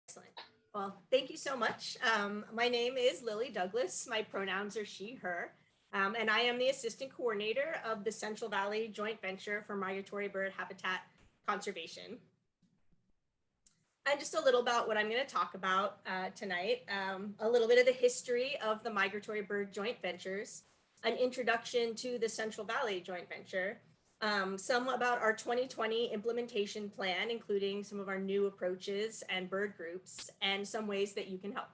Excellent. Well, thank you so much. My name is Lily Douglas. My pronouns are she, her, and I am the assistant coordinator of the Central Valley Joint Venture for Migratory Bird Habitat Conservation. And just a little about what I'm going to talk about tonight, a little bit of the history of the Migratory Bird Joint Ventures, an introduction to the Central Valley Joint Venture, some about our 2020 implementation plan, including some of our new approaches and bird groups, and some ways that you can help.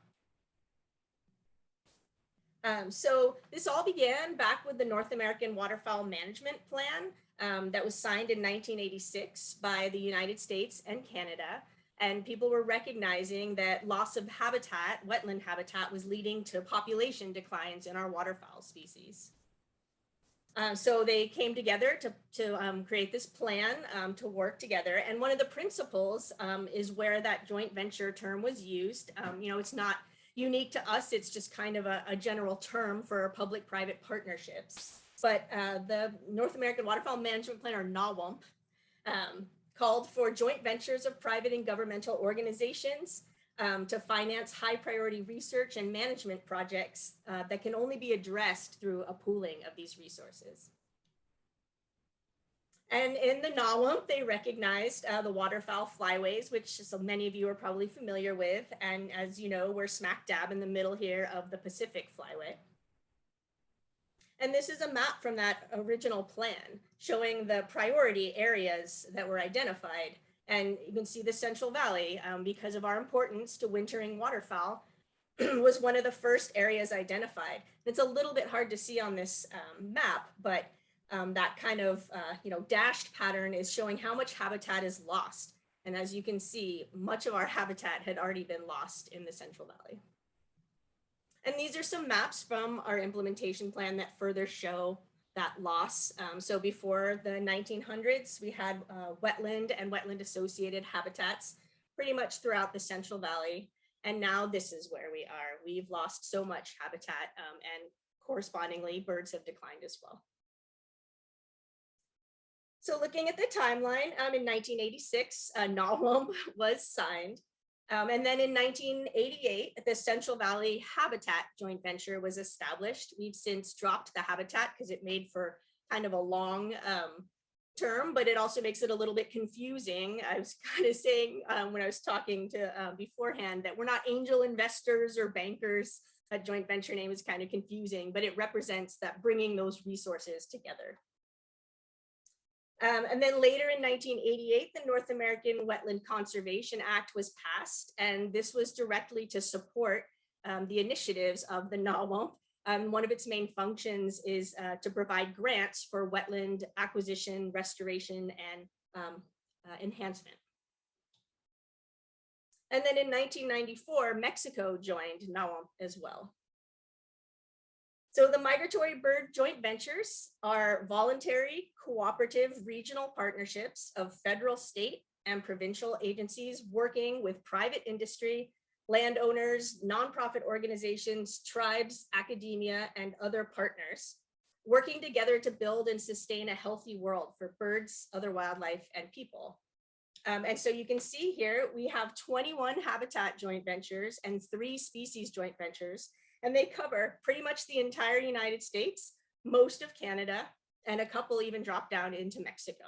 So this all began back with the North American Waterfowl Management Plan that was signed in 1986 by the United States and Canada. And people were recognizing that loss of habitat, wetland habitat, was leading to population declines in our waterfowl species. So they came together to create this plan to work together. And one of the principles is where that joint venture term was used. It's not unique to us. It's just kind of a general term for public-private partnerships. But the North American Waterfowl Management Plan, or NAWAMP, called for joint ventures of private and governmental organizations to finance high priority research and management projects that can only be addressed through a pooling of these resources. And in the NAWAMP, they recognized the waterfowl flyways, which so many of you are probably familiar with. And as you know, we're smack dab in the middle here of the Pacific Flyway. And this is a map from that original plan showing the priority areas that were identified. And you can see the Central Valley, because of our importance to wintering waterfowl, was one of the first areas identified. It's a little bit hard to see on this map, but that kind of dashed pattern is showing how much habitat is lost. And as you can see, much of our habitat had already been lost in the Central Valley. And these are some maps from our implementation plan that further show that loss. So before the 1900s, we had wetland and wetland associated habitats pretty much throughout the Central Valley. And now this is where we are. We've lost so much habitat and correspondingly birds have declined as well. So looking at the timeline, in 1986, NAWAMP was signed. And then in 1988, the Central Valley Habitat Joint Venture was established. We've since dropped the habitat because it made for kind of a long term, but it also makes it a little bit confusing. I was kind of saying when I was talking to beforehand that we're not angel investors or bankers. That joint venture name is kind of confusing, but it represents that bringing those resources together. And then later in 1988, the North American Wetland Conservation Act was passed, and this was directly to support the initiatives of the NAWAMP. One of its main functions is to provide grants for wetland acquisition, restoration, and enhancement. And then in 1994, Mexico joined NAWAMP as well. So the Migratory Bird Joint Ventures are voluntary, cooperative regional partnerships of federal, state, and provincial agencies working with private industry, landowners, nonprofit organizations, tribes, academia, and other partners, working together to build and sustain a healthy world for birds, other wildlife, and people. And so you can see here, we have 21 habitat joint ventures and 3 species joint ventures. And they cover pretty much the entire United States, most of Canada, and a couple even drop down into Mexico.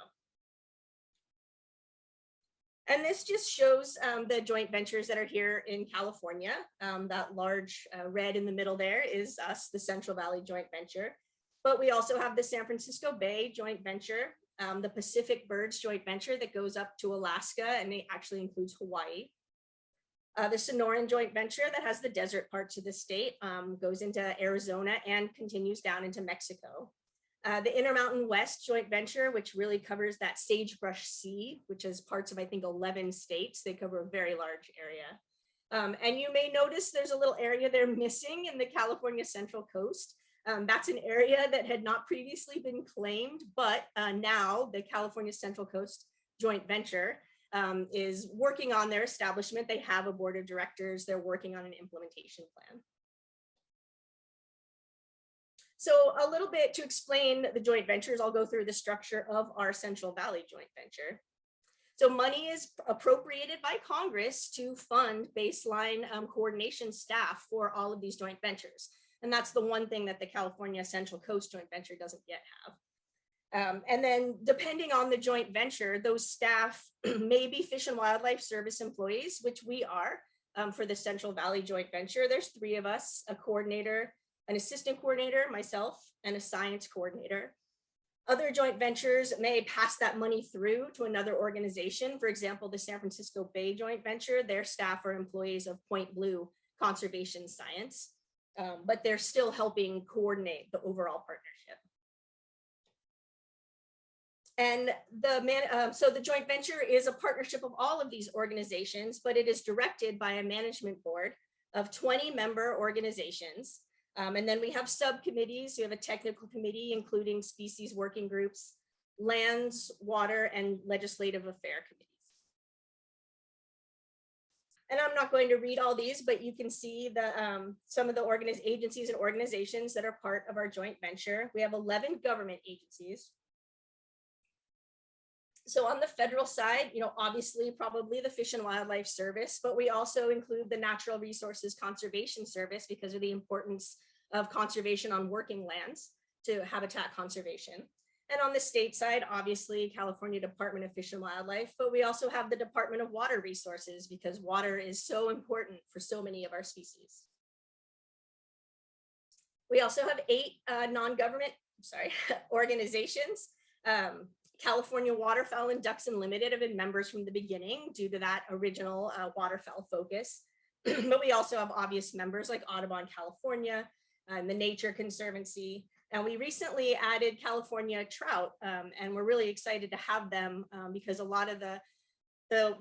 And this just shows the joint ventures that are here in California. That large red in the middle there is us, the Central Valley Joint Venture. But we also have the San Francisco Bay Joint Venture, the Pacific Birds Joint Venture that goes up to Alaska, and it actually includes Hawaii. The Sonoran Joint Venture that has the desert parts of the state goes into Arizona and continues down into Mexico. The Intermountain West Joint Venture, which really covers that sagebrush sea, which is parts of, I think, 11 states. They cover a very large area. And you may notice there's a little area there missing in the California Central Coast. That's an area that had not previously been claimed, but now the California Central Coast Joint Venture is working on their establishment. They have a board of directors. They're working on an implementation plan. So a little bit to explain the joint ventures, I'll go through the structure of our Central Valley joint venture. So money is appropriated by Congress to fund baseline coordination staff for all of these joint ventures. And that's the one thing that the California Central Coast joint venture doesn't yet have. And then depending on the joint venture, those staff may be Fish and Wildlife Service employees, which we are for the Central Valley joint venture. There's 3 of us, a coordinator, an assistant coordinator, myself, and a science coordinator. Other joint ventures may pass that money through to another organization. For example, the San Francisco Bay joint venture, their staff are employees of Point Blue Conservation Science, but they're still helping coordinate the overall partnership. And so the joint venture is a partnership of all of these organizations, but it is directed by a management board of 20 member organizations. And then we have subcommittees. We have a technical committee, including species working groups, lands, water, and legislative affair committees. And I'm not going to read all these, but you can see some of the agencies and organizations that are part of our joint venture. We have 11 government agencies. So on the federal side, obviously probably the Fish and Wildlife Service, but we also include the Natural Resources Conservation Service because of the importance of conservation on working lands to habitat conservation. And on the state side, obviously California Department of Fish and Wildlife, but we also have the Department of Water Resources because water is so important for so many of our species. We also have 8 non-government organizations. California Waterfowl and Ducks Unlimited have been members from the beginning due to that original waterfowl focus. But we also have obvious members like Audubon California and the Nature Conservancy. And we recently added California Trout, and we're really excited to have them because a lot of the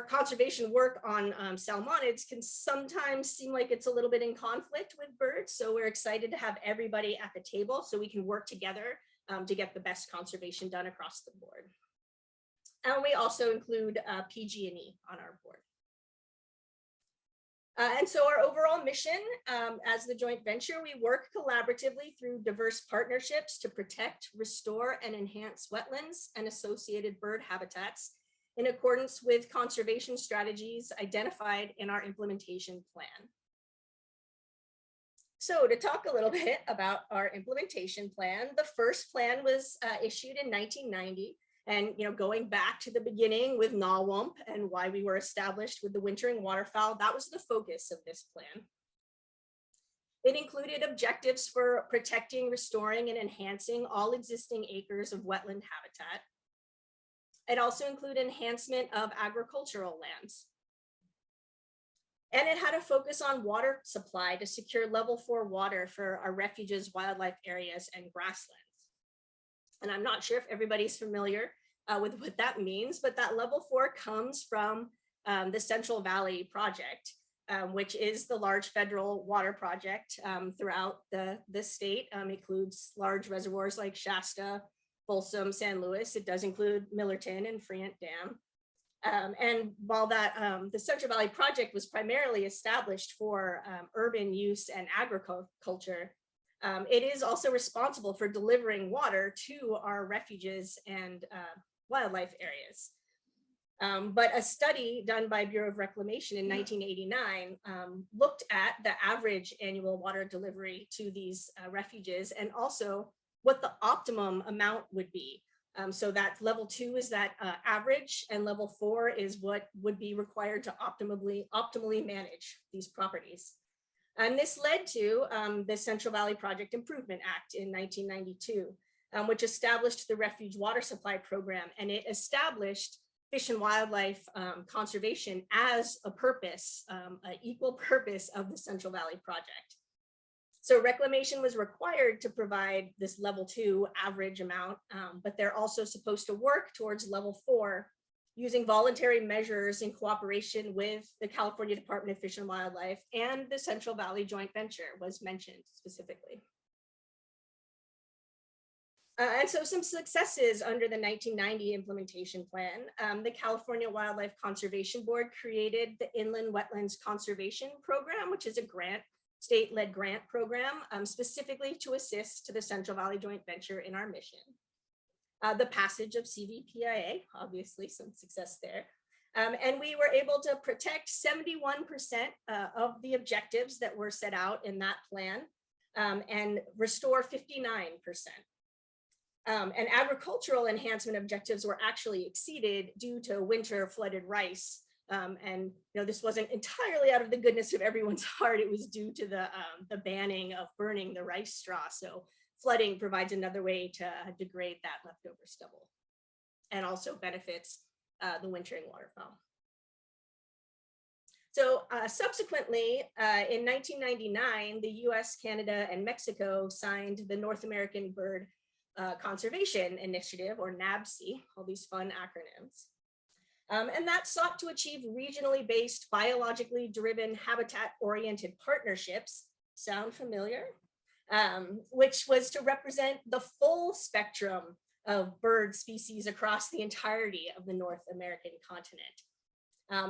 conservation work on salmonids can sometimes seem like it's a little bit in conflict with birds. So we're excited to have everybody at the table so we can work together to get the best conservation done across the board. And we also include PG&E on our board. And so our overall mission as the joint venture, we work collaboratively through diverse partnerships to protect, restore, and enhance wetlands and associated bird habitats in accordance with conservation strategies identified in our implementation plan. So to talk a little bit about our implementation plan, the first plan was issued in 1990. And going back to the beginning with Nawump and why we were established with the wintering waterfowl, that was the focus of this plan. It included objectives for protecting, restoring, and enhancing all existing acres of wetland habitat. It also included enhancement of agricultural lands. And it had a focus on water supply to secure level 4 water for our refuges, wildlife areas, and grasslands. And I'm not sure if everybody's familiar with what that means, but that level 4 comes from the Central Valley project, which is the large federal water project throughout the state. Includes large reservoirs like Shasta, Folsom, San Luis. It does include Millerton and Friant Dam. And while the Central Valley project was primarily established for urban use and agriculture, it is also responsible for delivering water to our refuges and wildlife areas. But a study done by Bureau of Reclamation in 1989 looked at the average annual water delivery to these refuges and also what the optimum amount would be. So that level 2 is that average, and level 4 is what would be required to optimally manage these properties. And this led to the Central Valley Project Improvement Act in 1992, which established the Refuge Water Supply Program, and it established fish and wildlife conservation as a purpose, an equal purpose of the Central Valley Project. So reclamation was required to provide this level 2 average amount, but they're also supposed to work towards level 4 using voluntary measures in cooperation with the California Department of Fish and Wildlife, and the Central Valley Joint Venture was mentioned specifically. And so some successes under the 1990 implementation plan. The California Wildlife Conservation Board created the Inland Wetlands Conservation Program, which is a state-led grant program specifically to assist to the Central Valley Joint Venture in our mission. the passage of CVPIA, obviously some success there. And we were able to protect 71% of the objectives that were set out in that plan, and restore 59%. And agricultural enhancement objectives were actually exceeded due to winter flooded rice. And this wasn't entirely out of the goodness of everyone's heart. It was due to the banning of burning the rice straw. So flooding provides another way to degrade that leftover stubble, and also benefits the wintering waterfowl. So subsequently, in 1999, the US, Canada, and Mexico signed the North American Bird Conservation Initiative, or NABC, all these fun acronyms. And that sought to achieve regionally based, biologically driven, habitat-oriented partnerships. Sound familiar? Which was to represent the full spectrum of bird species across the entirety of the North American continent.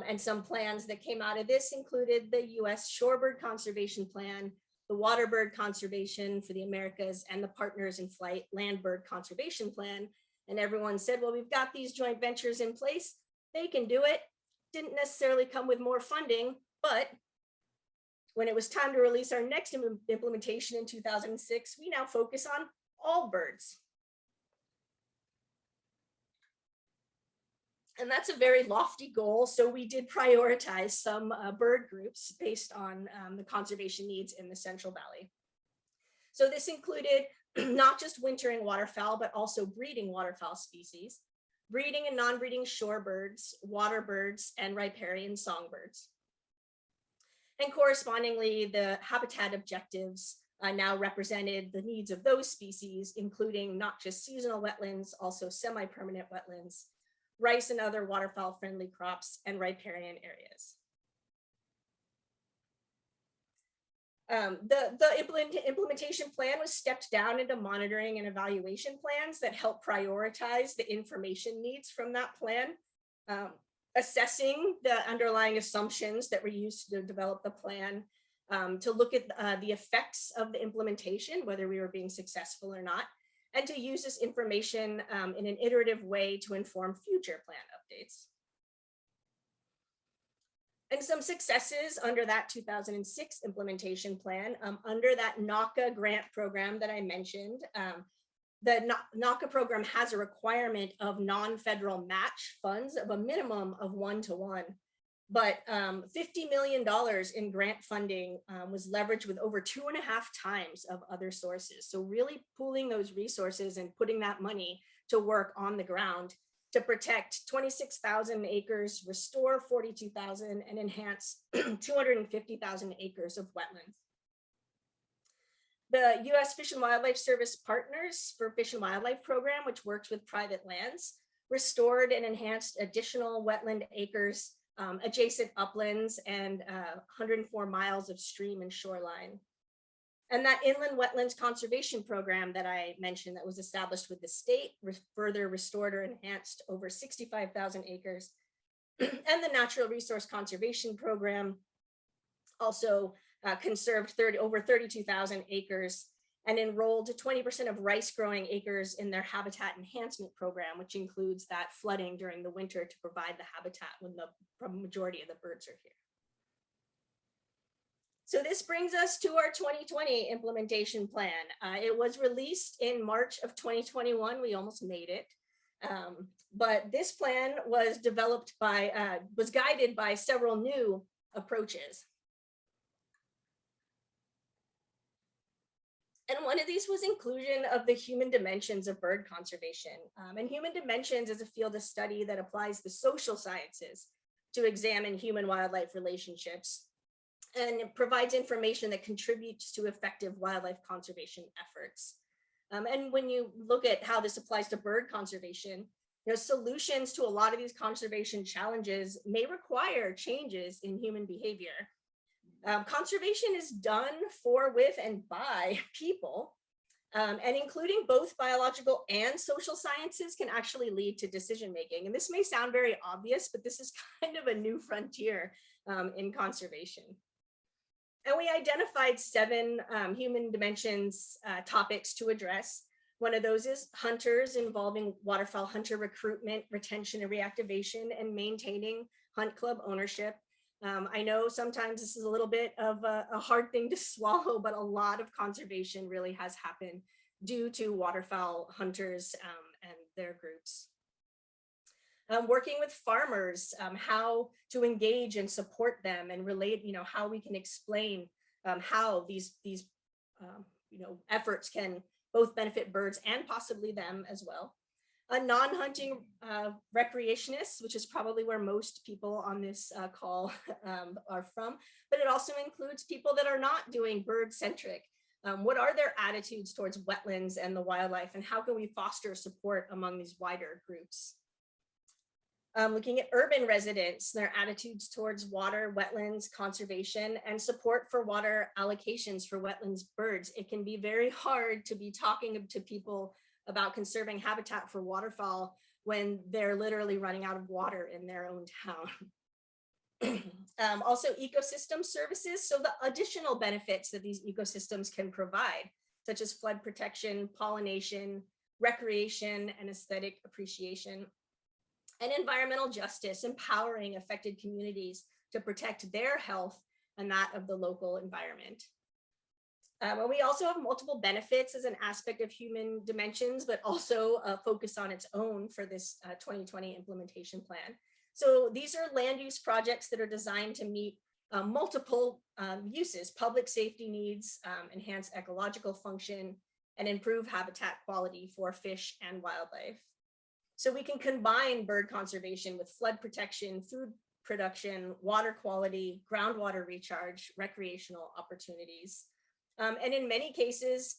And some plans that came out of this included the US Shorebird Conservation Plan, the Waterbird Conservation for the Americas, and the Partners in Flight Landbird Conservation Plan. And everyone said, well, we've got these joint ventures in place, they can do it. Didn't necessarily come with more funding, but when it was time to release our next implementation in 2006, we now focus on all birds. And that's a very lofty goal. So we did prioritize some bird groups based on the conservation needs in the Central Valley. So this included not just wintering waterfowl, but also breeding waterfowl species, breeding and non-breeding shorebirds, waterbirds, and riparian songbirds. And correspondingly, the habitat objectives now represented the needs of those species, including not just seasonal wetlands, also semi-permanent wetlands, rice and other waterfowl-friendly crops, and riparian areas. The implementation plan was stepped down into monitoring and evaluation plans that help prioritize the information needs from that plan, assessing the underlying assumptions that were used to develop the plan, to look at the effects of the implementation, whether we were being successful or not, and to use this information in an iterative way to inform future plan updates. And some successes under that 2006 implementation plan, under that NACA grant program that I mentioned. The NACA program has a requirement of non-federal match funds of a minimum of 1-to-1, but $50 million in grant funding was leveraged with over 2.5 times of other sources. So really pooling those resources and putting that money to work on the ground to protect 26,000 acres, restore 42,000, and enhance 250,000 acres of wetlands. The US Fish and Wildlife Service Partners for Fish and Wildlife Program, which works with private lands, restored and enhanced additional wetland acres, adjacent uplands, and 104 miles of stream and shoreline. And that inland wetlands conservation program that I mentioned that was established with the state further restored or enhanced over 65,000 acres. And the natural resource conservation program also conserved over 32,000 acres and enrolled 20% of rice growing acres in their habitat enhancement program, which includes that flooding during the winter to provide the habitat when the majority of the birds are here. So this brings us to our 2020 implementation plan. It was released in March of 2021. We almost made it. But this plan was developed by, was guided by several new approaches. And one of these was inclusion of the human dimensions of bird conservation. And human dimensions is a field of study that applies the social sciences to examine human-wildlife relationships. And it provides information that contributes to effective wildlife conservation efforts. And when you look at how this applies to bird conservation, solutions to a lot of these conservation challenges may require changes in human behavior. Conservation is done for, with, and by people, and including both biological and social sciences can actually lead to decision making. And this may sound very obvious, but this is kind of a new frontier in conservation. And we identified 7 human dimensions topics to address. One of those is hunters, involving waterfowl hunter recruitment, retention, and reactivation, and maintaining hunt club ownership. I know sometimes this is a little bit of a hard thing to swallow, but a lot of conservation really has happened due to waterfowl hunters and their groups. Working with farmers, how to engage and support them and relate, how we can explain how these efforts can both benefit birds and possibly them as well. Non-hunting recreationists, which is probably where most people on this call are from, but it also includes people that are not doing bird-centric. What are their attitudes towards wetlands and the wildlife, and how can we foster support among these wider groups? Looking at urban residents, their attitudes towards water, wetlands, conservation, and support for water allocations for wetlands birds. It can be very hard to be talking to people about conserving habitat for waterfowl when they're literally running out of water in their own town. Also ecosystem services, so the additional benefits that these ecosystems can provide, such as flood protection, pollination, recreation, and aesthetic appreciation. And environmental justice, empowering affected communities to protect their health and that of the local environment. We also have multiple benefits as an aspect of human dimensions, but also a focus on its own for this 2020 implementation plan. So these are land use projects that are designed to meet multiple uses: public safety needs, enhance ecological function, and improve habitat quality for fish and wildlife. So we can combine bird conservation with flood protection, food production, water quality, groundwater recharge, recreational opportunities. And in many cases,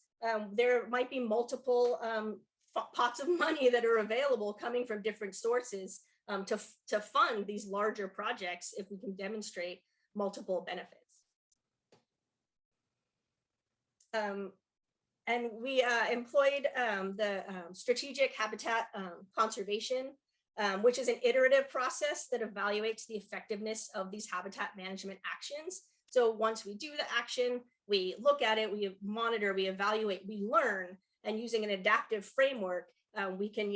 there might be multiple pots of money that are available coming from different sources to fund these larger projects if we can demonstrate multiple benefits. And we employed the strategic habitat conservation, which is an iterative process that evaluates the effectiveness of these habitat management actions. So once we do the action, we look at it, we monitor, we evaluate, we learn, and using an adaptive framework, we can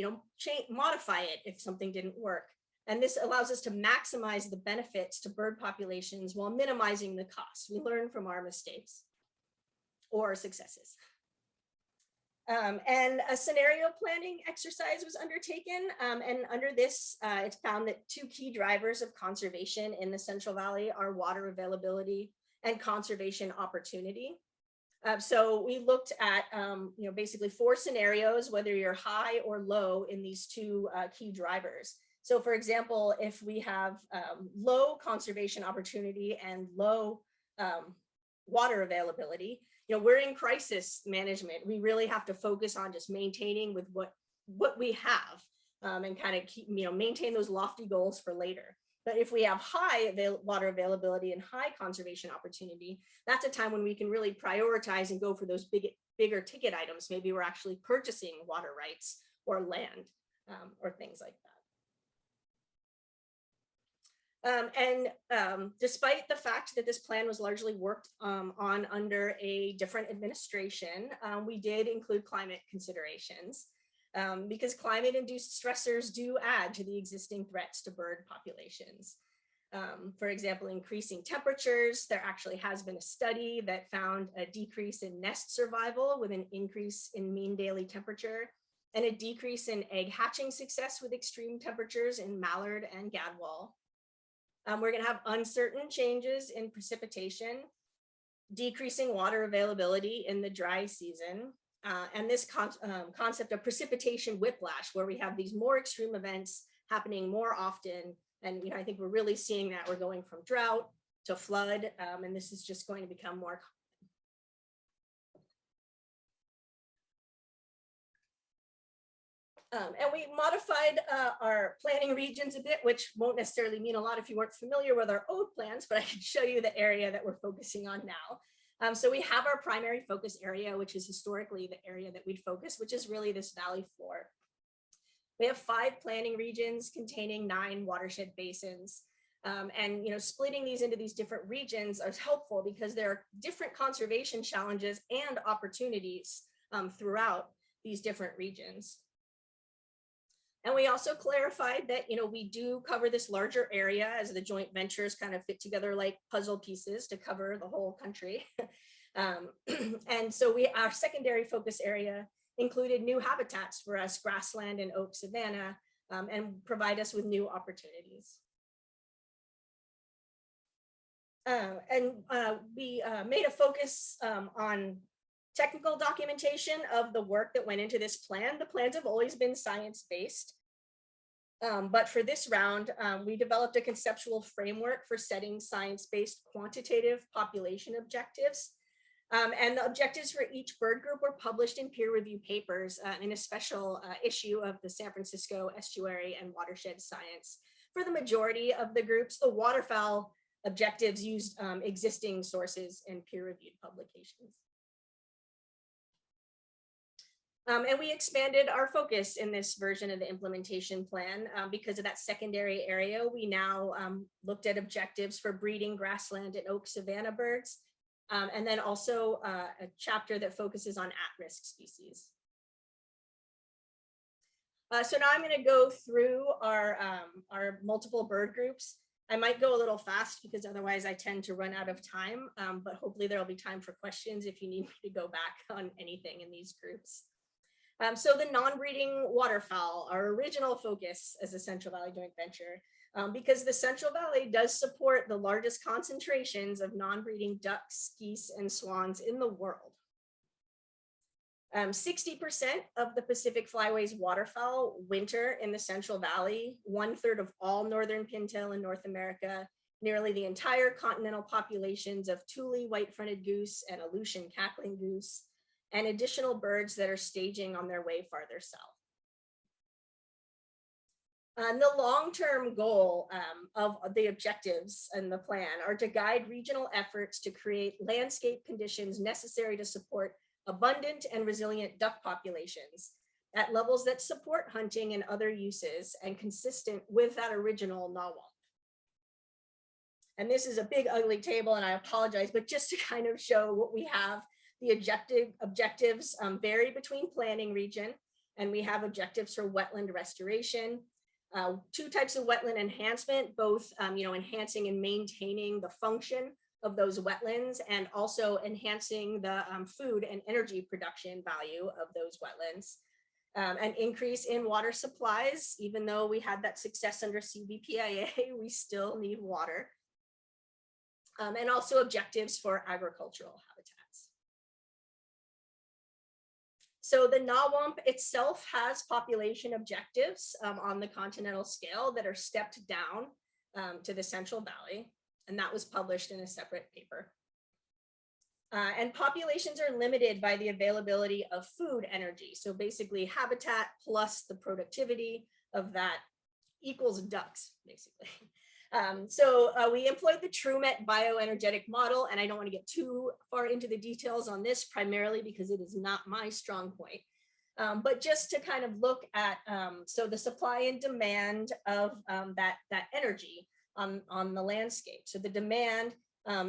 modify it if something didn't work. And this allows us to maximize the benefits to bird populations while minimizing the costs. We learn from our mistakes or successes. And a scenario planning exercise was undertaken. And under this, it's found that two key drivers of conservation in the Central Valley are water availability and conservation opportunity. So we looked at basically 4 scenarios, whether you're high or low in these two key drivers. So for example, if we have low conservation opportunity and low water availability, we're in crisis management. We really have to focus on just maintaining with what we have and kind of keep, maintain those lofty goals for later. But if we have high water availability and high conservation opportunity, that's a time when we can really prioritize and go for those bigger ticket items. Maybe we're actually purchasing water rights or land or things like that. Despite the fact that this plan was largely worked on under a different administration, we did include climate considerations because climate-induced stressors do add to the existing threats to bird populations. For example, increasing temperatures. There actually has been a study that found a decrease in nest survival with an increase in mean daily temperature and a decrease in egg hatching success with extreme temperatures in mallard and gadwall. We're going to have uncertain changes in precipitation, decreasing water availability in the dry season, and this concept of precipitation whiplash, where we have these more extreme events happening more often. And I think we're really seeing that we're going from drought to flood, and this is just going to become more common. And we modified our planning regions a bit, which won't necessarily mean a lot if you weren't familiar with our old plans, but I can show you the area that we're focusing on now. So we have our primary focus area, which is historically the area that we'd focus, which is really this valley floor. We have 5 planning regions containing 9 watershed basins. And splitting these into these different regions is helpful because there are different conservation challenges and opportunities throughout. these different regions. And we also clarified that, we do cover this larger area as the joint ventures kind of fit together like puzzle pieces to cover the whole country. And so our secondary focus area included new habitats for us, grassland and oak savanna, and provide us with new opportunities. We made a focus on technical documentation of the work that went into this plan. The plans have always been science-based, but for this round, we developed a conceptual framework for setting science-based quantitative population objectives. And the objectives for each bird group were published in peer-reviewed papers in a special issue of the San Francisco Estuary and Watershed Science. For the majority of the groups, the waterfowl objectives used existing sources and peer-reviewed publications. And we expanded our focus in this version of the implementation plan because of that secondary area. We now looked at objectives for breeding grassland and oak savanna birds, and then also a chapter that focuses on at-risk species. So now I'm going to go through our multiple bird groups. I might go a little fast because otherwise I tend to run out of time, but hopefully there'll be time for questions if you need me to go back on anything in these groups. So the non-breeding waterfowl, our original focus as a Central Valley joint venture, because the Central Valley does support the largest concentrations of non-breeding ducks, geese, and swans in the world. 60% of the Pacific Flyway's waterfowl winter in the Central Valley, 1/3 of all northern pintail in North America, nearly the entire continental populations of Thule white-fronted goose and Aleutian cackling goose, and additional birds that are staging on their way farther south. And the long-term goal of the objectives and the plan are to guide regional efforts to create landscape conditions necessary to support abundant and resilient duck populations at levels that support hunting and other uses and consistent with that original NAWAMP. And this is a big ugly table and I apologize, but just to kind of show what we have, the objectives vary between planning region, and we have objectives for wetland restoration, 2 types of wetland enhancement, both enhancing and maintaining the function of those wetlands and also enhancing the food and energy production value of those wetlands. An increase in water supplies, even though we had that success under CVPIA, we still need water. And also objectives for agricultural habitats. So the NAWAMP itself has population objectives on the continental scale that are stepped down to the Central Valley, and that was published in a separate paper. And populations are limited by the availability of food energy. So basically habitat plus the productivity of that equals ducks, basically. We employed the TrueMet bioenergetic model, and I don't want to get too far into the details on this, primarily because it is not my strong point. But just to kind of look at, so the supply and demand of that energy on the landscape. So the demand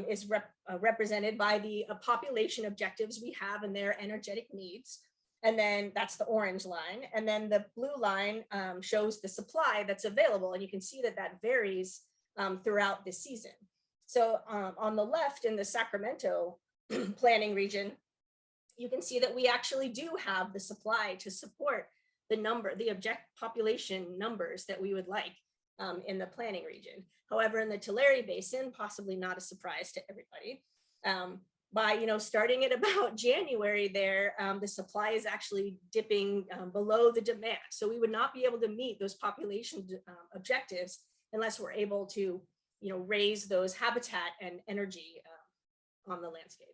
is represented by the population objectives we have and their energetic needs. And then that's the orange line. And then the blue line shows the supply that's available. And you can see that that varies throughout the season. So on the left in the Sacramento planning region, you can see that we actually do have the supply to support the population numbers that we would like in the planning region. However, in the Tulare Basin, possibly not a surprise to everybody, by starting at about January there, the supply is actually dipping below the demand. So we would not be able to meet those population objectives unless we're able to raise those habitat and energy on the landscape.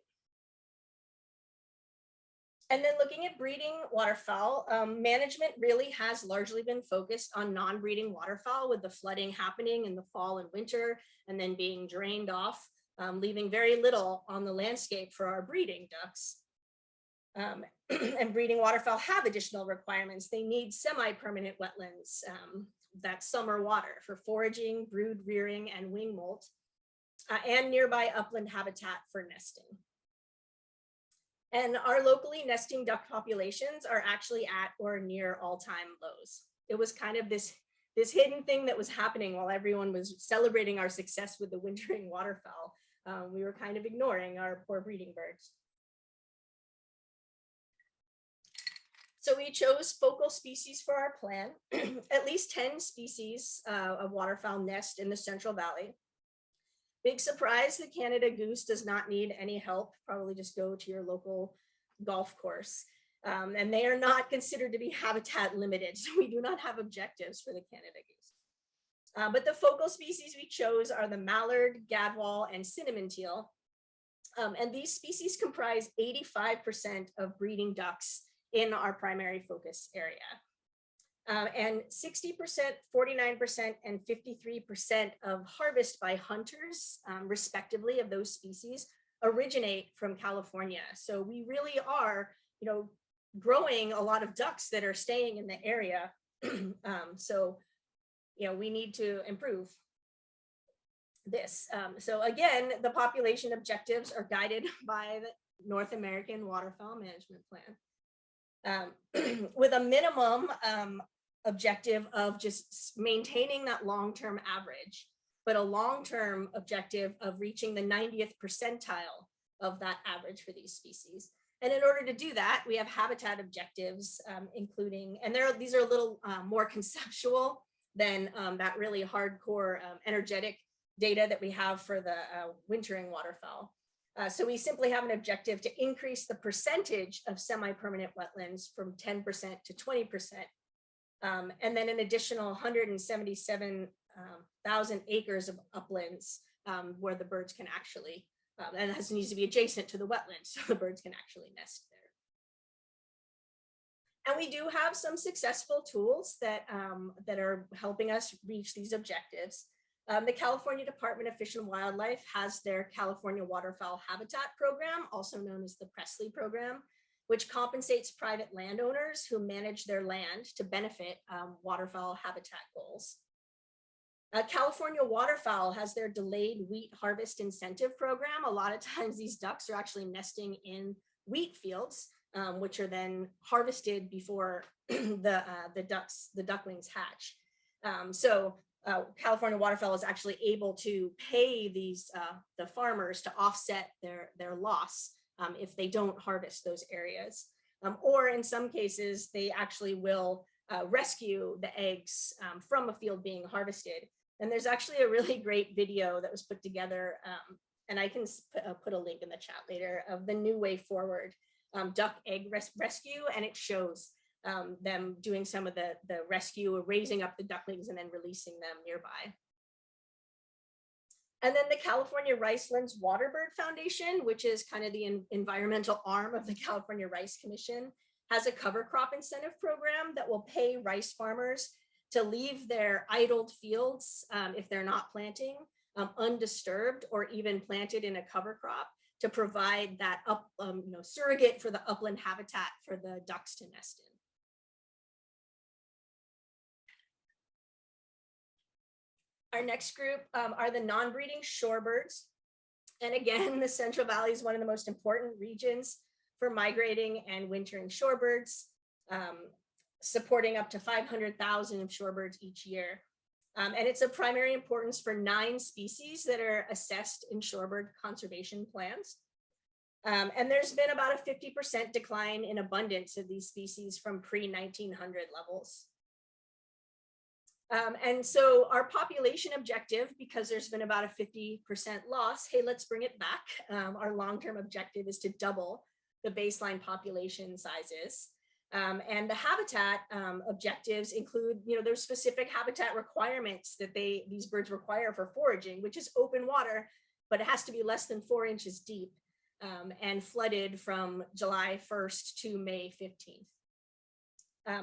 And then looking at breeding waterfowl, management really has largely been focused on non-breeding waterfowl, with the flooding happening in the fall and winter and then being drained off, leaving very little on the landscape for our breeding ducks. And breeding waterfowl have additional requirements. They need semi-permanent wetlands, that summer water for foraging, brood rearing, and wing molt, and nearby upland habitat for nesting. And our locally nesting duck populations are actually at or near all-time lows. It was kind of this hidden thing that was happening while everyone was celebrating our success with the wintering waterfowl. We were kind of ignoring our poor breeding birds. So we chose focal species for our plan. At least 10 species of waterfowl nest in the Central Valley. Big surprise, the Canada goose does not need any help. Probably just go to your local golf course. And they are not considered to be habitat limited, so we do not have objectives for the Canada goose. But the focal species we chose are the mallard, gadwall, and cinnamon teal. And these species comprise 85% of breeding ducks in our primary focus area. And 60%, 49%, and 53% of harvest by hunters, respectively, of those species originate from California. So we really are, growing a lot of ducks that are staying in the area. So, we need to improve this. So again, the population objectives are guided by the North American Waterfowl Management Plan. With a minimum objective of just maintaining that long-term average, but a long-term objective of reaching the 90th percentile of that average for these species. And in order to do that, we have habitat objectives, including, and these are a little more conceptual than that really hardcore energetic data that we have for the wintering waterfowl. So we simply have an objective to increase the percentage of semi-permanent wetlands from 10% to 20%. And then an additional 177,000 acres of uplands where the birds can actually, and it needs to be adjacent to the wetlands so the birds can actually nest there. And we do have some successful tools that are helping us reach these objectives. The California Department of Fish and Wildlife has their California Waterfowl Habitat Program, also known as the Presley Program, which compensates private landowners who manage their land to benefit waterfowl habitat goals. California Waterfowl has their delayed wheat harvest incentive program. A lot of times these ducks are actually nesting in wheat fields, which are then harvested before the ducklings hatch. California Waterfowl is actually able to pay the farmers to offset their loss if they don't harvest those areas. Or in some cases, they actually will rescue the eggs from a field being harvested. And there's actually a really great video that was put together, and I can put a link in the chat later, of the New Way Forward duck egg rescue, and it shows them doing some of the rescue, raising up the ducklings and then releasing them nearby. And then the California Ricelands Waterbird Foundation, which is kind of the environmental arm of the California Rice Commission, has a cover crop incentive program that will pay rice farmers to leave their idled fields, if they're not planting, undisturbed or even planted in a cover crop, to provide that surrogate for the upland habitat for the ducks to nest in. Our next group are the non-breeding shorebirds. And again, the Central Valley is one of the most important regions for migrating and wintering shorebirds, supporting up to 500,000 of shorebirds each year. And it's of primary importance for 9 species that are assessed in shorebird conservation plans. And there's been about a 50% decline in abundance of these species from pre-1900 levels. And so our population objective, because there's been about a 50% loss, hey, let's bring it back. Our long-term objective is to double the baseline population sizes. And the habitat objectives include, there's specific habitat requirements that these birds require for foraging, which is open water, but it has to be less than 4 inches deep and flooded from July 1st to May 15th.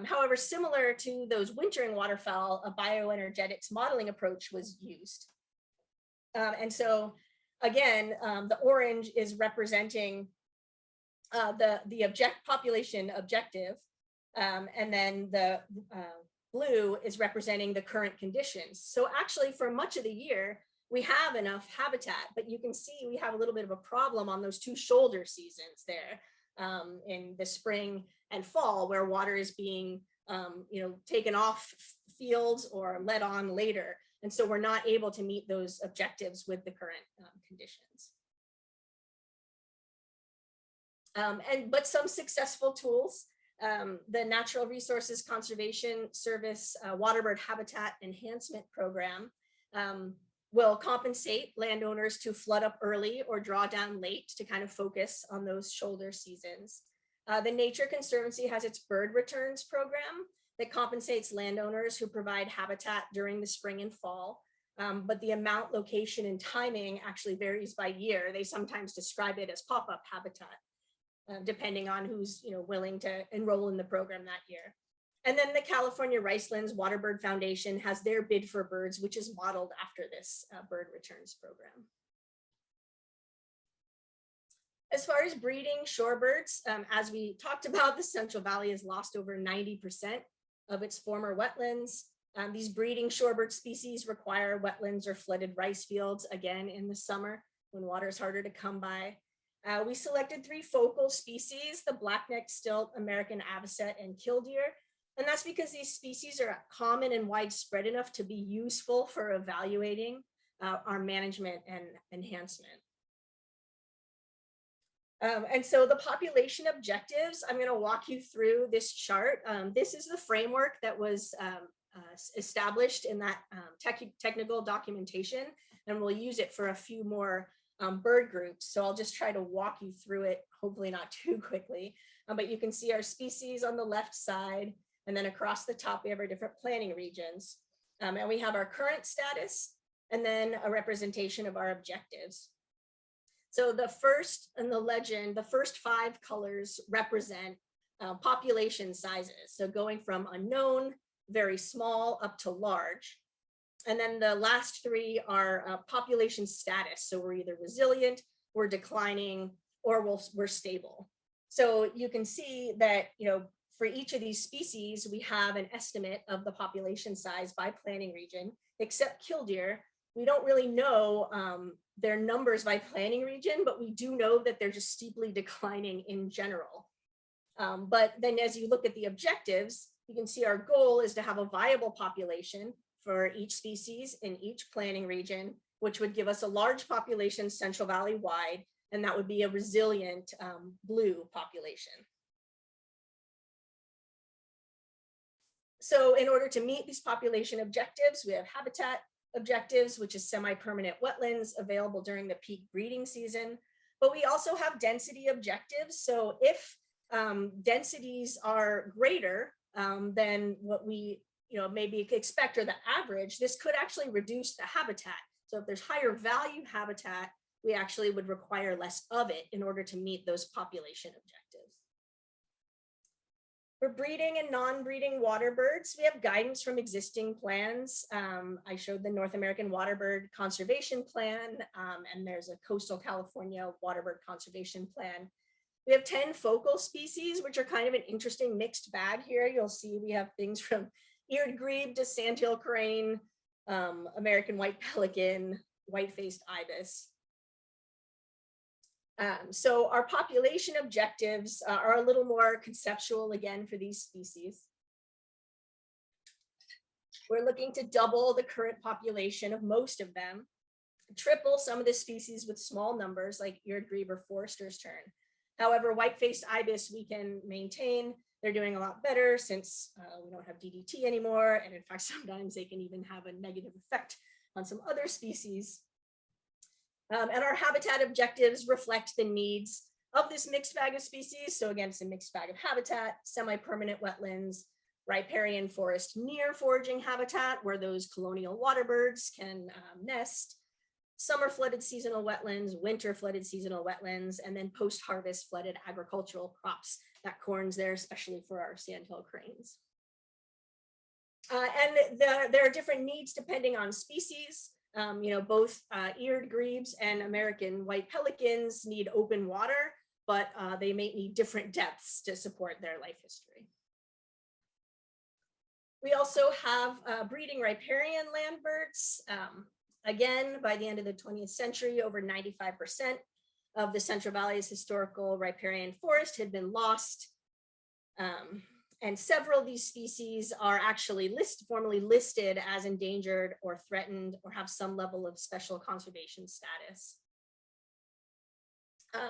However, similar to those wintering waterfowl, a bioenergetics modeling approach was used. And so again, the orange is representing the population objective, and then the blue is representing the current conditions. So actually for much of the year, we have enough habitat, but you can see we have a little bit of a problem on those 2 shoulder seasons there. in the spring and fall, where water is being taken off fields or let on later. And so we're not able to meet those objectives with the current conditions. But some successful tools, the Natural Resources Conservation Service Waterbird Habitat Enhancement Program will compensate landowners to flood up early or draw down late to kind of focus on those shoulder seasons. The Nature Conservancy has its bird returns program that compensates landowners who provide habitat during the spring and fall. But the amount, location, and timing actually varies by year. They sometimes describe it as pop-up habitat, depending on who's willing to enroll in the program that year. And then the California Ricelands Waterbird Foundation has their Bid for Birds, which is modeled after this bird returns program. As far as breeding shorebirds, as we talked about, the Central Valley has lost over 90% of its former wetlands. These breeding shorebird species require wetlands or flooded rice fields, again, in the summer when water is harder to come by. We selected 3 focal species, the black-necked stilt, American avocet, and killdeer. And that's because these species are common and widespread enough to be useful for evaluating our management and enhancement. And so the population objectives, I'm going to walk you through this chart. This is the framework that was established in that technical documentation, and we'll use it for a few more bird groups. So I'll just try to walk you through it, hopefully not too quickly, but you can see our species on the left side, and then across the top, we have our different planning regions. And we have our current status, and then a representation of our objectives. So the first in the legend, the first 5 colors represent population sizes. So going from unknown, very small, up to large. And then the last 3 are population status. So we're either resilient, we're declining, or we're stable. So you can see that, for each of these species, we have an estimate of the population size by planning region, except killdeer. We don't really know their numbers by planning region, but we do know that they're just steeply declining in general. But then as you look at the objectives, you can see our goal is to have a viable population for each species in each planning region, which would give us a large population Central Valley wide, and that would be a resilient blue population. So in order to meet these population objectives, we have habitat objectives, which is semi-permanent wetlands available during the peak breeding season. But we also have density objectives. So if densities are greater than what we maybe expect or the average, this could actually reduce the habitat. So if there's higher value habitat, we actually would require less of it in order to meet those population objectives. For breeding and non-breeding waterbirds, we have guidance from existing plans. I showed the North American Waterbird Conservation Plan, and there's a Coastal California Waterbird Conservation Plan. We have 10 focal species, which are kind of an interesting mixed bag here. You'll see we have things from eared grebe to sandhill crane, American white pelican, white-faced ibis. So our population objectives are a little more conceptual again for these species. We're looking to double the current population of most of them, triple some of the species with small numbers like eared grebe or forester's tern. However, white-faced ibis we can maintain. They're doing a lot better since we don't have DDT anymore. And in fact, sometimes they can even have a negative effect on some other species. And our habitat objectives reflect the needs of this mixed bag of species. So again, it's a mixed bag of habitat, semi-permanent wetlands, riparian forest near foraging habitat where those colonial waterbirds can nest, summer flooded seasonal wetlands, winter flooded seasonal wetlands, and then post-harvest flooded agricultural crops. That corn's there, especially for our sandhill cranes. And there are different needs depending on species. Both eared grebes and American white pelicans need open water, but they may need different depths to support their life history. We also have breeding riparian landbirds. Again, by the end of the 20th century, over 95% of the Central Valley's historical riparian forest had been lost. And several of these species are actually formally listed as endangered or threatened or have some level of special conservation status.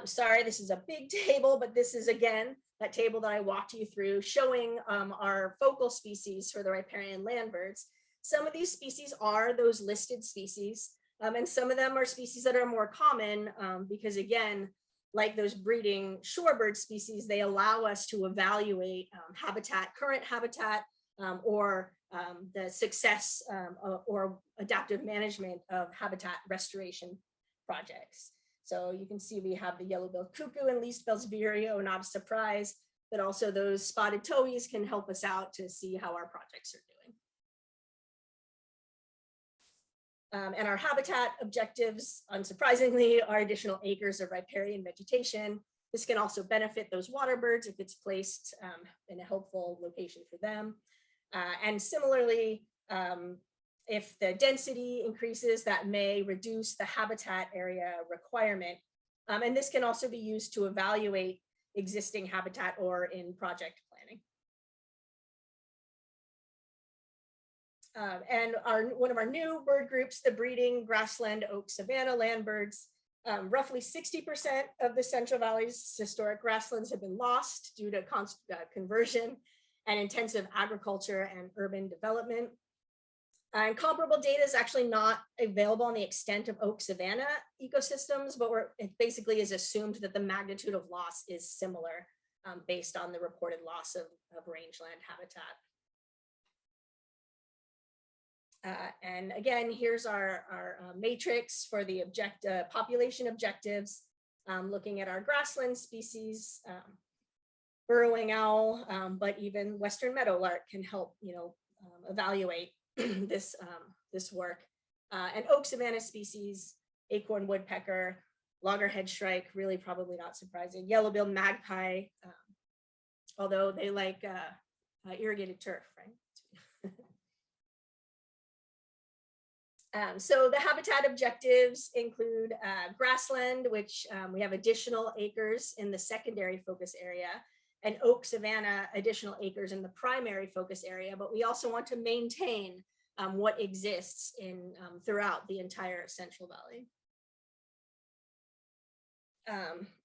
Sorry, this is a big table, but this is, again, that table that I walked you through showing our focal species for the riparian landbirds. Some of these species are those listed species, and some of them are species that are more common because, again, like those breeding shorebird species, they allow us to evaluate current habitat, or the success or adaptive management of habitat restoration projects. So you can see we have the yellow-billed cuckoo and least-billed vireo, not a surprise, but also those spotted towhees can help us out to see how our projects are doing. And our habitat objectives, unsurprisingly, are additional acres of riparian vegetation. This can also benefit those waterbirds if it's placed in a helpful location for them. And similarly, if the density increases, that may reduce the habitat area requirement. And this can also be used to evaluate existing habitat or in project planning. And one of our new bird groups, the breeding grassland oak savanna landbirds, roughly 60% of the Central Valley's historic grasslands have been lost due to conversion and intensive agriculture and urban development. And comparable data is actually not available on the extent of oak savanna ecosystems, but it basically is assumed that the magnitude of loss is similar based on the reported loss of rangeland habitat. And again, here's our matrix for the population objectives, looking at our grassland species, burrowing owl, but even western meadowlark can help, evaluate this work. And oak savanna species, acorn woodpecker, loggerhead shrike, really probably not surprising, yellow-billed magpie, although they like irrigated turf, right? So the habitat objectives include grassland, which we have additional acres in the secondary focus area, and oak savanna, additional acres in the primary focus area, but we also want to maintain what exists throughout the entire Central Valley.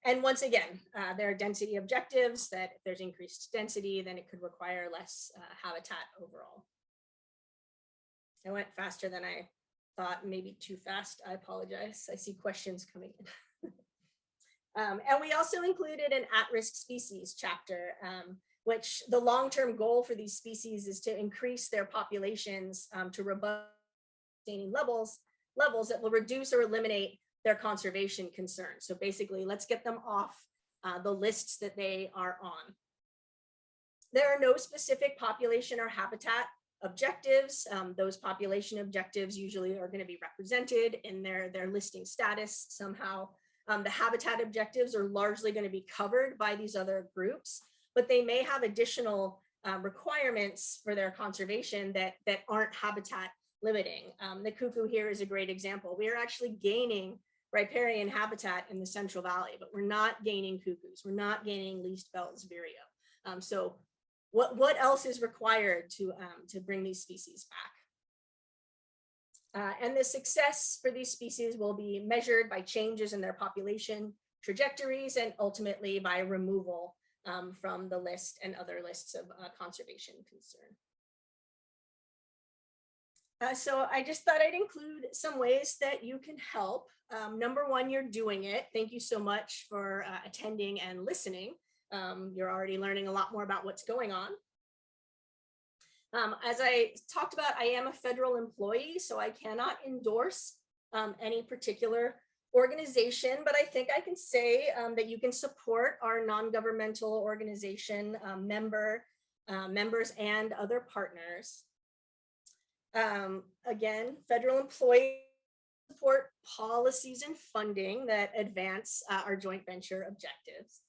And once again, there are density objectives that if there's increased density, then it could require less habitat overall. I went faster than I thought, maybe too fast. I apologize. I see questions coming in. And we also included an at-risk species chapter, which the long-term goal for these species is to increase their populations to robust sustaining levels that will reduce or eliminate their conservation concerns. So basically, let's get them off the lists that they are on. There are no specific population or habitat objectives. Those population objectives usually are going to be represented in their listing status somehow. The habitat objectives are largely going to be covered by these other groups, but they may have additional requirements for their conservation that aren't habitat limiting. The cuckoo here is a great example. We are actually gaining riparian habitat in the Central Valley, but we're not gaining cuckoos. We're not gaining least-billed vireo. So what else is required to bring these species back? And the success for these species will be measured by changes in their population trajectories and ultimately by removal from the list and other lists of conservation concern. So I just thought I'd include some ways that you can help. Number one, you're doing it. Thank you so much for attending and listening. You're already learning a lot more about what's going on. As I talked about, I am a federal employee, so I cannot endorse any particular organization, but I think I can say that you can support our non-governmental organization members and other partners. Again, federal employees support policies and funding that advance our joint venture objectives.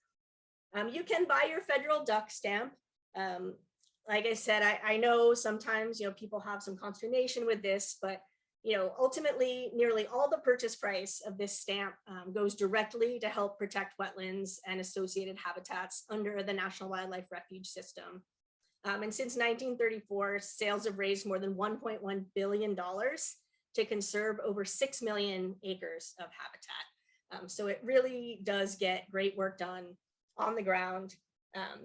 You can buy your federal duck stamp. Like I said, I know sometimes people have some consternation with this, but ultimately nearly all the purchase price of this stamp goes directly to help protect wetlands and associated habitats under the National Wildlife Refuge system. And since 1934, sales have raised more than $1.1 billion to conserve over 6 million acres of habitat. So it really does get great work done on the ground.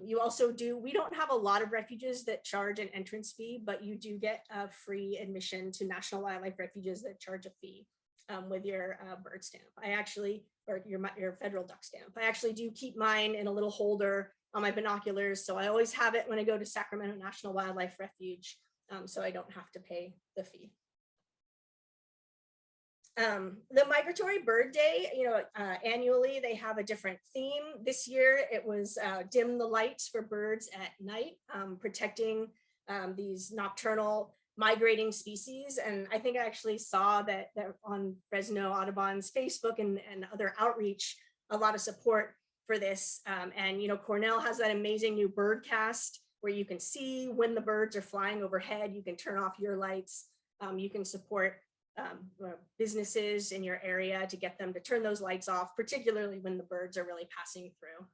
You also we don't have a lot of refuges that charge an entrance fee, but you do get a free admission to National Wildlife Refuges that charge a fee with your bird stamp. Or your federal duck stamp. I actually do keep mine in a little holder on my binoculars, so I always have it when I go to Sacramento National Wildlife Refuge, so I don't have to pay the fee. The Migratory Bird Day, annually they have a different theme. This year it was dim the lights for birds at night, protecting these nocturnal migrating species. And I think I actually saw that on Fresno Audubon's Facebook and other outreach, a lot of support for this. And Cornell has that amazing new birdcast where you can see when the birds are flying overhead. You can turn off your lights. You can support businesses in your area to get them to turn those lights off, particularly when the birds are really passing through.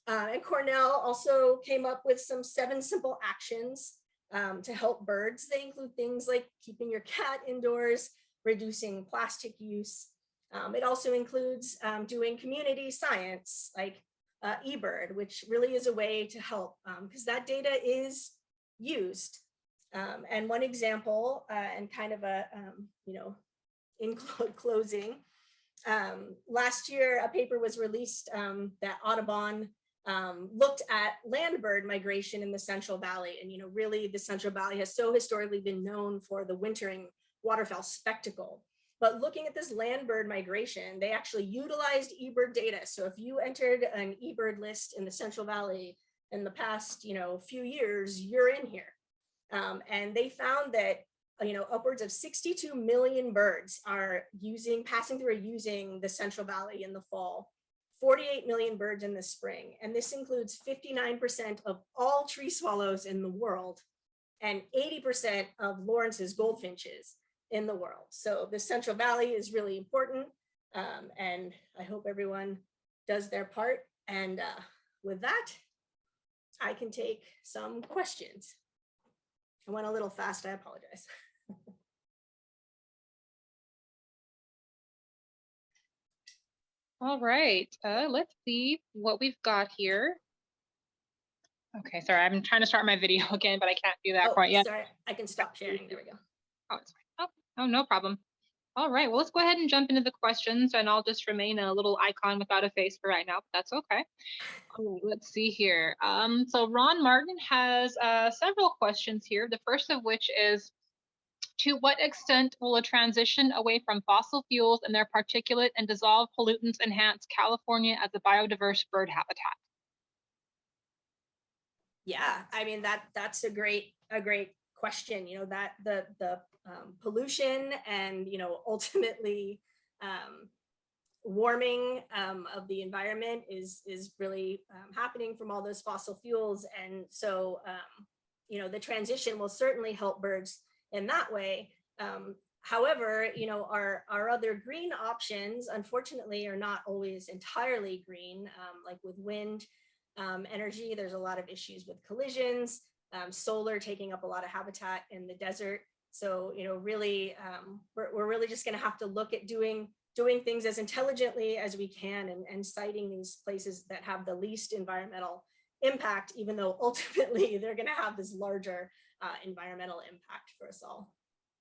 And Cornell also came up with some 7 simple actions to help birds. They include things like keeping your cat indoors, reducing plastic use. It also includes doing community science like eBird, which really is a way to help because that data is used. And one example, and kind of a, in closing, last year a paper was released that Audubon looked at landbird migration in the Central Valley. And, really the Central Valley has so historically been known for the wintering waterfowl spectacle. But looking at this landbird migration, they actually utilized eBird data. So if you entered an eBird list in the Central Valley in the past, few years, you're in here. And they found that, upwards of 62 million birds are passing through or using the Central Valley in the fall, 48 million birds in the spring. And this includes 59% of all tree swallows in the world and 80% of Lawrence's goldfinches in the world. So the Central Valley is really important. And I hope everyone does their part. And with that, I can take some questions. I went a little fast, I apologize. All right, let's see what we've got here. Okay, sorry, I'm trying to start my video again, but I can't do that quite yet. Sorry, I can stop sharing, there we go. Oh, it's fine. Oh, no problem. All right, well, let's go ahead and jump into the questions, and I'll just remain a little icon without a face for right now, but that's okay. Let's see here. So Ron Martin has several questions here. The first of which is, to what extent will a transition away from fossil fuels and their particulate and dissolved pollutants enhance California as a biodiverse bird habitat? Yeah, I mean, that's a great question. That the pollution and ultimately warming of the environment is really happening from all those fossil fuels. And so the transition will certainly help birds in that way. However, our other green options, unfortunately, are not always entirely green. Like with wind energy, there's a lot of issues with collisions, solar taking up a lot of habitat in the desert. So, really, we're really just going to have to look at doing things as intelligently as we can and citing these places that have the least environmental impact, even though ultimately they're going to have this larger environmental impact for us all,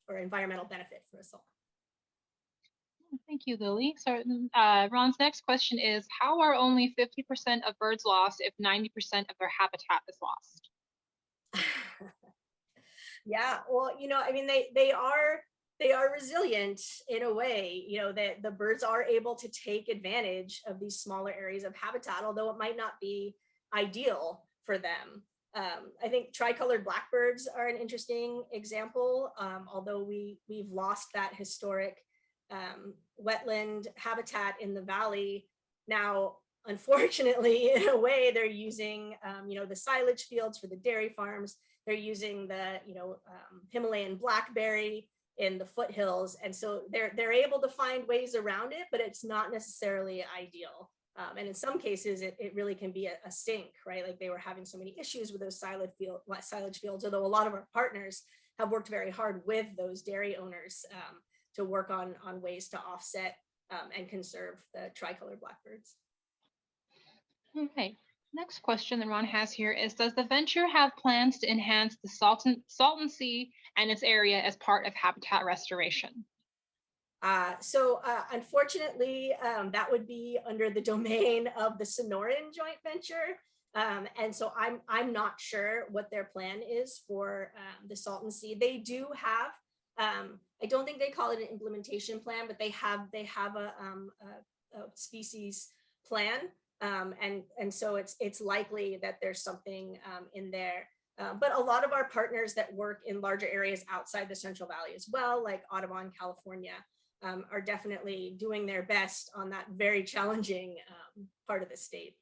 or environmental benefit for us all. Thank you, Lily. So Ron's next question is, how are only 50% of birds lost if 90% of their habitat is lost? Yeah, well, I mean, they are resilient in a way, that the birds are able to take advantage of these smaller areas of habitat, although it might not be ideal for them. I think tricolored blackbirds are an interesting example, although we've lost that historic wetland habitat in the valley. Now, unfortunately, in a way, they're using the silage fields for the dairy farms. They're using the Himalayan blackberry in the foothills. And so they're able to find ways around it, but it's not necessarily ideal. And in some cases, it really can be a sink, right? Like they were having so many issues with those silage fields, although a lot of our partners have worked very hard with those dairy owners to work on ways to offset and conserve the tricolor blackbirds. Okay. Next question that Ron has here is, does the venture have plans to enhance the Salton Sea and its area as part of habitat restoration? Unfortunately, that would be under the domain of the Sonoran joint venture. And so I'm not sure what their plan is for the Salton Sea. They do have, I don't think they call it an implementation plan, but they have a species plan. And so it's likely that there's something in there. But a lot of our partners that work in larger areas outside the Central Valley as well, like Audubon, California, are definitely doing their best on that very challenging part of the state.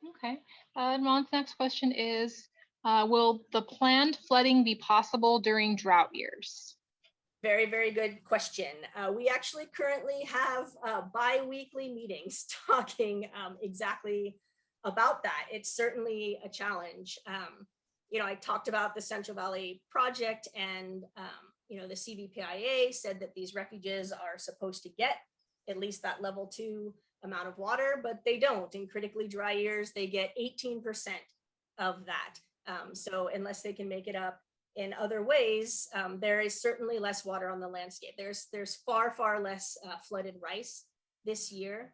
Okay. Ron's next question is, will the planned flooding be possible during drought years? Very, very good question. We actually currently have bi-weekly meetings talking exactly about that. It's certainly a challenge. I talked about the Central Valley Project, and the CVPIA said that these refuges are supposed to get at least that level 2 amount of water, but they don't. In critically dry years, they get 18% of that. So unless they can make it up in other ways, there is certainly less water on the landscape. There's far, far less flooded rice this year.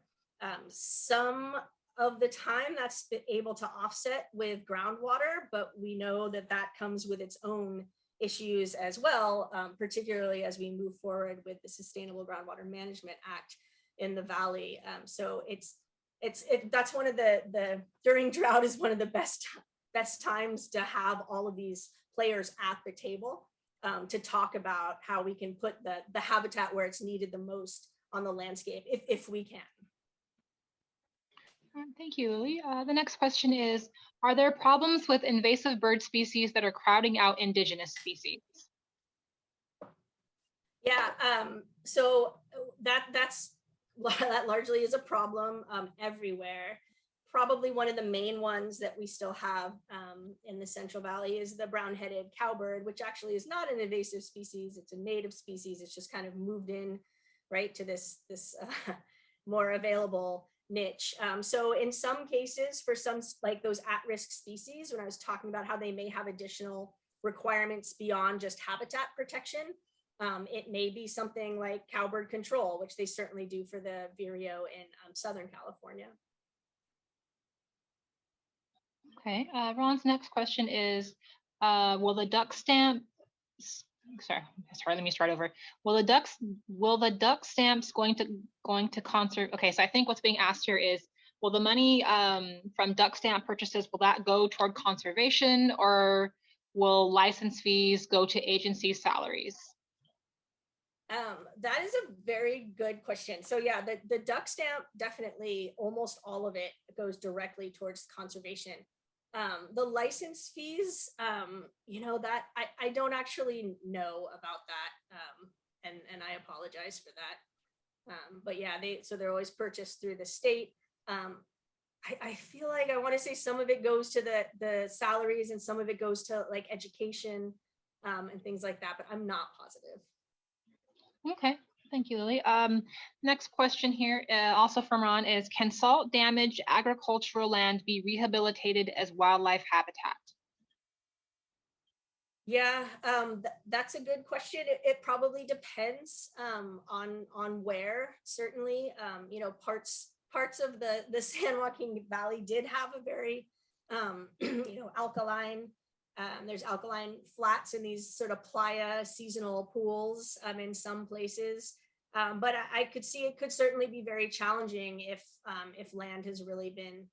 Some of the time that's been able to offset with groundwater, but we know that that comes with its own issues as well, particularly as we move forward with the Sustainable Groundwater Management Act in the Valley. So that's one of the during drought is one of the best times to have all of these players at the table to talk about how we can put the habitat where it's needed the most on the landscape, if we can. Thank you, Lily. The next question is, are there problems with invasive bird species that are crowding out indigenous species? Yeah, so that largely is a problem everywhere. Probably one of the main ones that we still have in the Central Valley is the brown-headed cowbird, which actually is not an invasive species. It's a native species. It's just kind of moved in, right, to this more available niche. So in some cases, for some like those at-risk species, when I was talking about how they may have additional requirements beyond just habitat protection, it may be something like cowbird control, which they certainly do for the Vireo in Southern California. Okay, Ron's next question is, will the duck stamp, sorry, let me start over. Will the duck stamps going to conserve? Okay, so I think what's being asked here is, will the money from duck stamp purchases, will that go toward conservation, or will license fees go to agency salaries? That is a very good question. So yeah, the duck stamp, definitely almost all of it goes directly towards conservation. The license fees, that I don't actually know about that. And I apologize for that. But yeah, they're always purchased through the state. I feel like I want to say some of it goes to the salaries and some of it goes to like education and things like that, but I'm not positive. Okay, thank you, Lily. Next question here, also from Ron, is, can salt damaged agricultural land be rehabilitated as wildlife habitat? Yeah, that's a good question. It probably depends on where. Certainly, parts of the San Joaquin Valley did have a very alkaline. There's alkaline flats in these sort of playa seasonal pools in some places. But I could see it could certainly be very challenging if land has really been,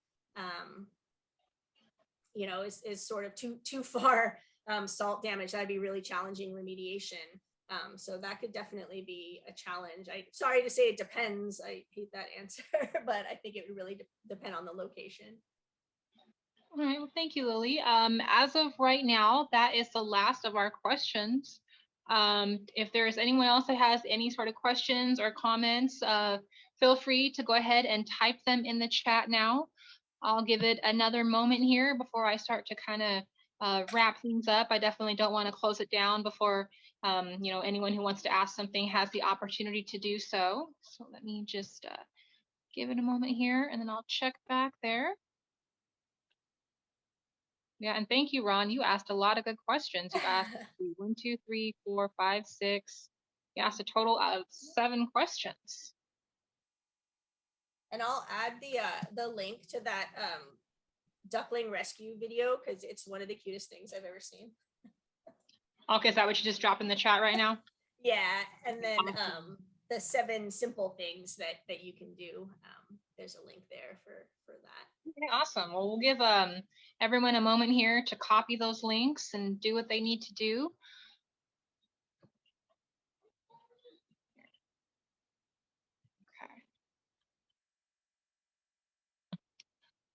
is sort of too far salt damage. That'd be really challenging remediation. So that could definitely be a challenge. I'm sorry to say it depends. I hate that answer, but I think it would really depend on the location. All right, well, thank you, Lily. As of right now, that is the last of our questions. If there's anyone else that has any sort of questions or comments, feel free to go ahead and type them in the chat now. I'll give it another moment here before I start to kind of wrap things up. I definitely don't want to close it down before anyone who wants to ask something has the opportunity to do so. So let me just give it a moment here, and then I'll check back there. Yeah, and thank you, Ron. You asked a lot of good questions. You asked 1, 2, 3, 4, 5, 6. You asked a total of 7 questions. And I'll add the link to that duckling rescue video because it's one of the cutest things I've ever seen. Okay, is that what you just dropped in the chat right now? Yeah, and then the 7 simple things that you can do. There's a link there for that. Okay, awesome. Well, we'll give everyone a moment here to copy those links and do what they need to do. Okay.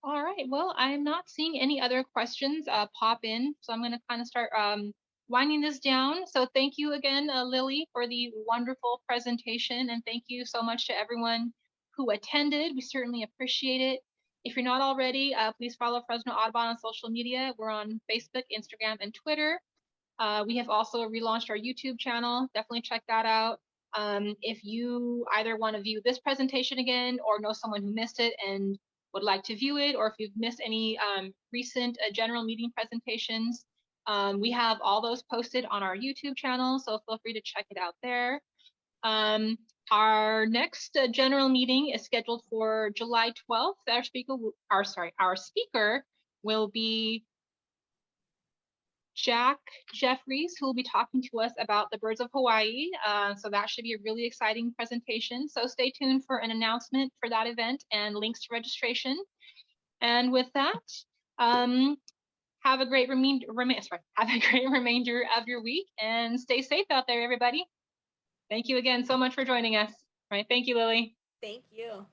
All right. Well, I'm not seeing any other questions pop in, so I'm going to kind of start winding this down. So thank you again, Lily, for the wonderful presentation, and thank you so much to everyone who attended. We certainly appreciate it. If you're not already, please follow Fresno Audubon on social media. We're on Facebook, Instagram, and Twitter. We have also relaunched our YouTube channel. Definitely check that out. If you either want to view this presentation again or know someone who missed it and would like to view it, or if you've missed any recent general meeting presentations, we have all those posted on our YouTube channel, so feel free to check it out there. Our next general meeting is scheduled for July 12th. Our speaker will be Jack Jeffries, who will be talking to us about the birds of Hawaii. So that should be a really exciting presentation. So stay tuned for an announcement for that event and links to registration. And with that, have a great remainder of your week and stay safe out there, everybody. Thank you again so much for joining us. All right, thank you, Lily. Thank you.